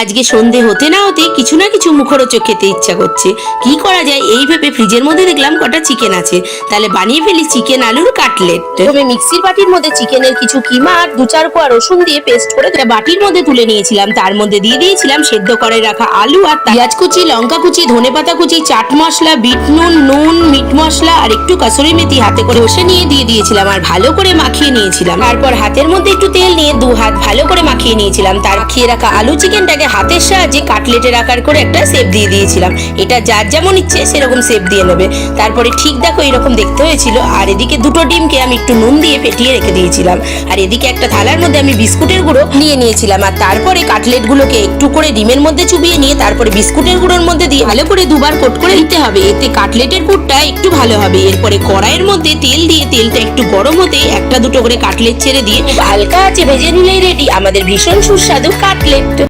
আজকে সন্ধে হতে না হতে কিছু না কিছু মুখরোচক খেতে ইচ্ছা করছে। কি করা যায় এই ভেবে ফ্রিজের মধ্যে দেখলাম কটা চিকেন আছে, তাহলে বানিয়ে ফেলি চিকেন আলুর কাটলেট। তবে মিক্সির বাটির মধ্যে চিকেনের কিছু কিমা আর দু চার কোয়া রসুন দিয়ে পেস্ট করে একটা বাটির মধ্যে তুলে নিয়েছিলাম। তার মধ্যে দিয়ে দিয়েছিলাম সেদ্ধ করে রাখা আলু আর পেঁয়াজ কুচি, লঙ্কা কুচি, ধনেপাতা কুচি, চাট মশলা, বিট নুন, নুন, মিট মশলা আর একটু কাসুরি মেথি হাতে করে ঘষে নিয়ে দিয়ে দিয়েছিলাম আর ভালো করে মাখিয়ে নিয়েছিলাম। তারপর হাতের মধ্যে একটু তেল নিয়ে দু হাত ভালো করে মাখিয়ে নিয়েছিলাম। তার মাখিয়ে রাখা আলু চিকেনটাকে হাতের সাহায্যে কাটলেটের আকার করে একটা শেপ দিয়ে দিয়েছিলাম। এটা যার যেমন ইচ্ছে সেরকম শেপ দিয়ে নেবে। তারপরে ঠিক দেখো এরকম দেখতে হয়েছিল। আর এদিকে দুটো ডিমকে আমি একটু নুন দিয়ে ফেটিয়ে রেখে দিয়েছিলাম। আর এদিকে একটা থালার মধ্যে আমি বিস্কুটের গুঁড়ো নিয়ে নিয়েছিলাম। আর তারপরে কাটলেটগুলোকে একটু করে ডিমের মধ্যে চুবিয়ে নিয়ে তারপরে বিস্কুটের গুঁড়োর মধ্যে দিয়ে ভালো করে দুবার কোট করে দিতে হবে, এতে কাটলেটের পুরটা একটু ভালো হবে। এরপরে কড়াইয়ের মধ্যে তেল দিয়ে তেলটা একটু গরম হতে একটা দুটো করে কাটলেট ছেড়ে দিয়ে হালকা আছে ভেজে নিলেই রেডি আমাদের ভীষণ সুস্বাদু কাটলেট।